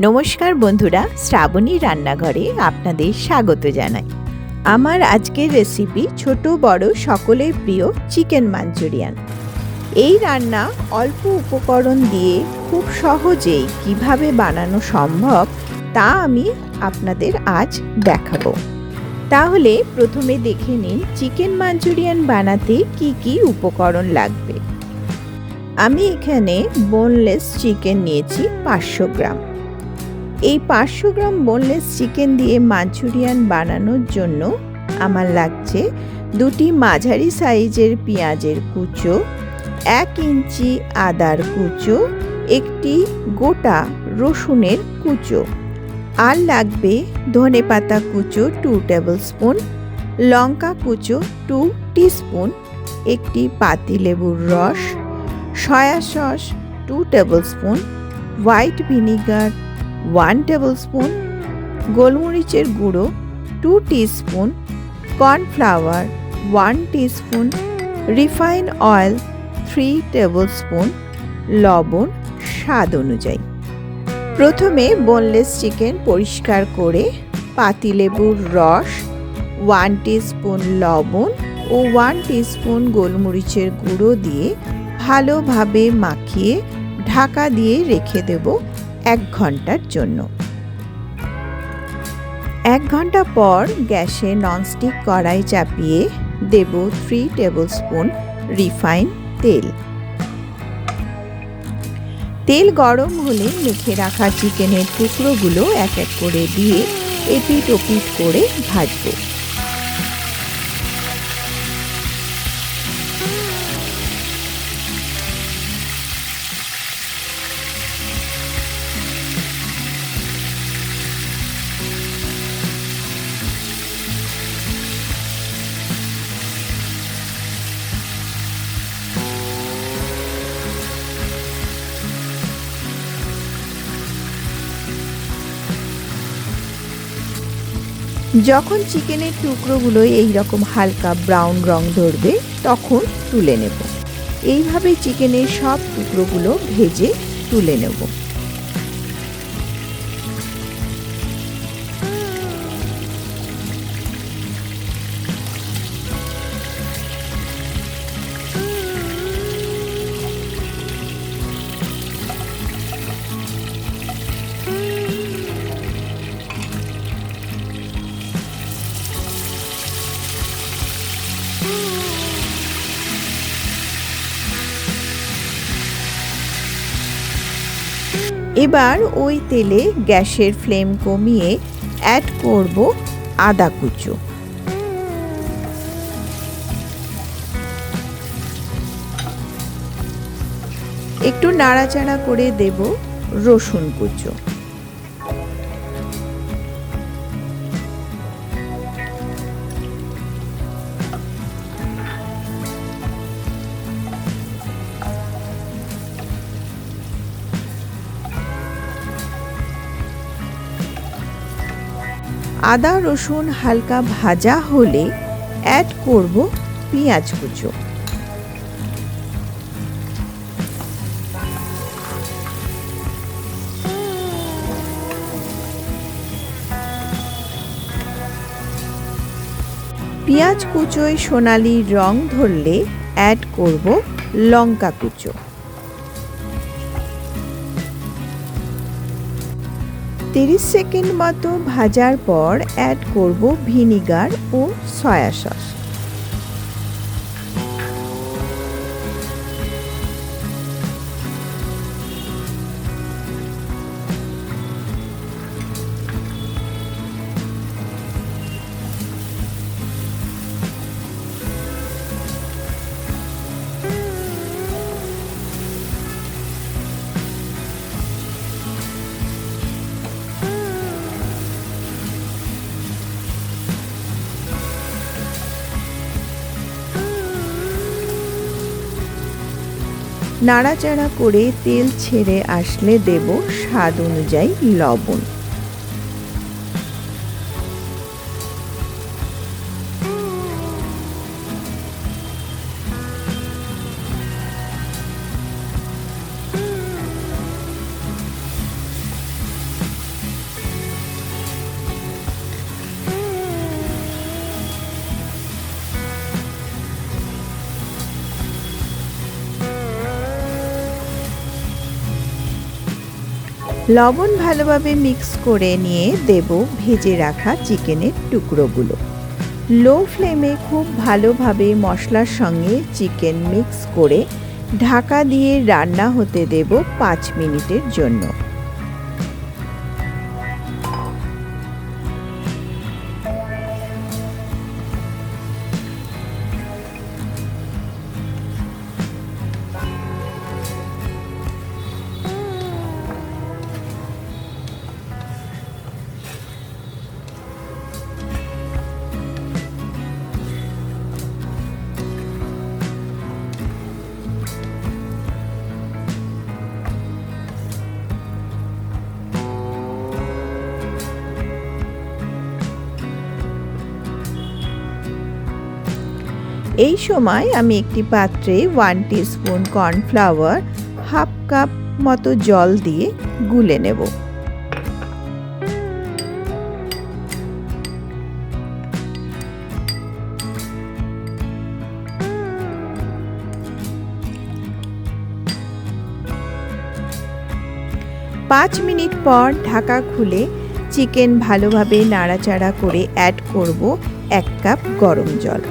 নমস্কার বন্ধুরা, শ্রাবণী রান্নাঘরে আপনাদের স্বাগত জানাই। আমার আজকের রেসিপি ছোট বড় সকলের প্রিয় চিকেন মাঞ্চুরিয়ান। এই রান্না অল্প উপকরণ দিয়ে খুব সহজেই কিভাবে বানানো সম্ভব তা আমি আপনাদের আজ দেখাবো। তাহলে প্রথমে দেখে নিন চিকেন মাঞ্চুরিয়ান বানাতে কি কি উপকরণ লাগবে। আমি এখানে বোনলেস চিকেন নিয়েছি 500 গ্রাম। এই 500 গ্রাম বোনলেস চিকেন দিয়ে মাঞ্চুরিয়ান বানানোর জন্য আমার লাগছে 2টি মাঝারি সাইজের পেঁয়াজের কুচো, 1 ইঞ্চি আদার কুচো, একটি গোটা রসুনের কুচো, আর লাগবে ধনেপাতা কুচো 2 টেবিল স্পুন, লঙ্কা কুচো 2 টিস্পুন, একটি পাতিলেবুর রস, soya sauce 2 table spoon, white vinegar 1 table spoon, গোলমরিচের গুঁড়ো 2 teaspoon, cornflour 1 teaspoon, refine oil 3 table spoon, লবণ স্বাদ অনুযায়ী। প্রথমে বোনলেস চিকেন পরিষ্কার করে পাতিলেবুর রস, 1 টিস্পুন লবণ ও 1 টিস্পুন গোলমরিচের গুঁড়ো দিয়ে ভালোভাবে মাখিয়ে ঢাকা দিয়ে রেখে দেব 1 ঘন্টার জন্য। 1 ঘন্টা পর গ্যাসে ননস্টিক কড়াই চাপিয়ে দেব 3 টেবিল স্পুন রিফাইন তেল। তেল গরম হলে মেখে রাখা চিকেনের টুকরোগুলো এক এক করে দিয়ে এপিট ওপিট করে ভাজবো। যখন চিকেনের টুকরোগুলো এইরকম হালকা ব্রাউন রং ধরবে তখন তুলে নেব। এইভাবে চিকেনের সব টুকরোগুলো ভেজে তুলে নেব। এবার ওই তেলে গ্যাসের ফ্লেম কমিয়ে অ্যাড করব আদা কুচো। একটু নাড়াচাড়া করে দেব রসুন কুচো। আদা রসুন হালকা ভাজা হলে অ্যাড করব পেঁয়াজ কুচো। পেঁয়াজ কুচোয় সোনালি রং ধরলে অ্যাড করব লঙ্কা কুচো। 30 সেকেন্ড মতো ভাজার পর অ্যাড করব ভিনিগার ও সয়া সস। নাড়াচাড়া করে তেল ছেড়ে আসলে দেব স্বাদ অনুযায়ী লবণ। লবণ ভালোভাবে মিক্স করে নিয়ে দেব ভেজে রাখা চিকেনের টুকরোগুলো। লো ফ্লেমে খুব ভালোভাবে মশলার সঙ্গে চিকেন মিক্স করে ঢাকা দিয়ে রান্না হতে দেব 5 মিনিটের জন্য। এই সময় আমি একটি পাত্রে 1 টিস্পুন কর্নফ্লাওয়ার, হাফ কাপ মতো জল দিয়ে গুলে নেব। পাঁচ মিনিট পর ঢাকা খুলে চিকেন ভালোভাবে নাড়াচাড়া করে অ্যাড করব 1 কাপ গরম জল।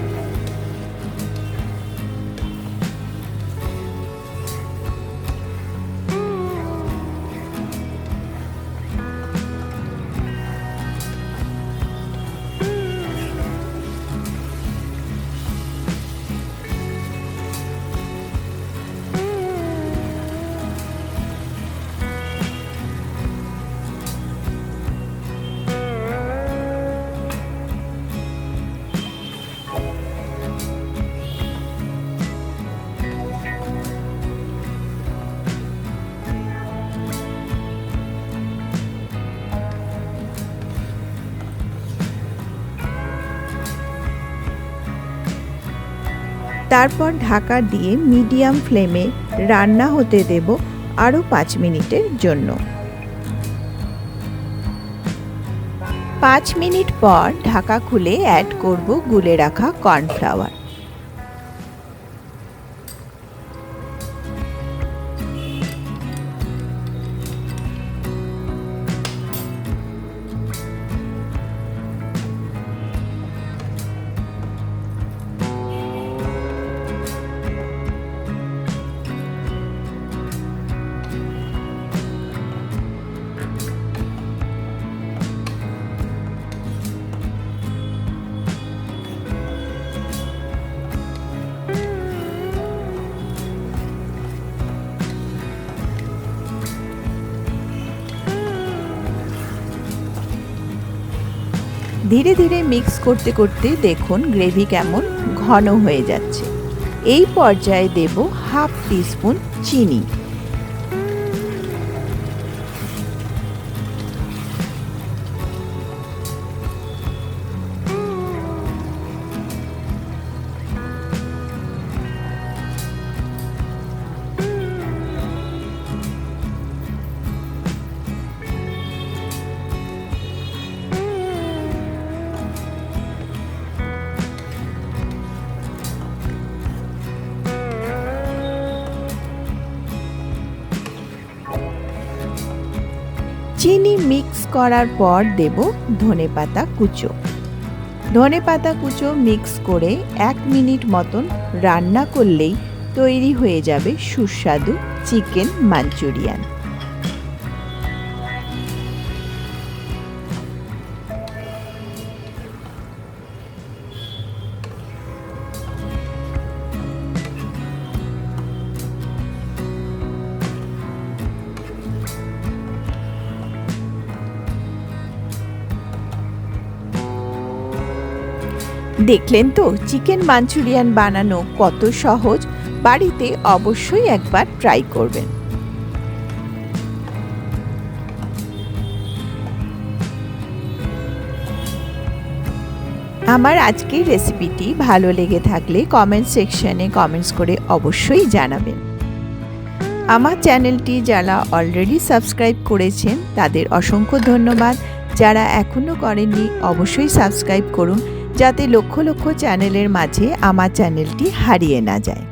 তারপর ঢাকা দিয়ে মিডিয়াম ফ্লেমে রান্না হতে দেব আরও 5 মিনিটের জন্য। 5 মিনিট পর ঢাকা খুলে অ্যাড করব গুলে রাখা কর্নফ্লাওয়ার। ধীরে ধীরে মিক্স করতে করতে দেখুন গ্রেভি কেমন ঘন হয়ে যাচ্ছে। এই পর্যায়ে দেব হাফ টিস্পুন চিনি। চিনি মিক্স করার পর দেব ধনেপাতা কুচো। ধনেপাতা কুচো মিক্স করে 1 মিনিট মতন রান্না করলেই তৈরি হয়ে যাবে সুস্বাদু চিকেন মাঞ্চুরিয়ান। দেখলেন তো চিকেন মাঞ্চুরিয়ান বানানো কত সহজ। বাড়িতে অবশ্যই একবার ট্রাই করবেন। আমার আজকের রেসিপিটি ভালো লেগে থাকলে কমেন্ট সেকশনে কমেন্টস করে অবশ্যই জানাবেন। আমার চ্যানেলটি যারা অলরেডি সাবস্ক্রাইব করেছেন তাদের অসংখ্য ধন্যবাদ। যারা এখনও করেননি অবশ্যই সাবস্ক্রাইব করুন, যাতে লক্ষ লক্ষ চ্যানেলের মাঝে আমার চ্যানেলটি হারিয়ে না যায়।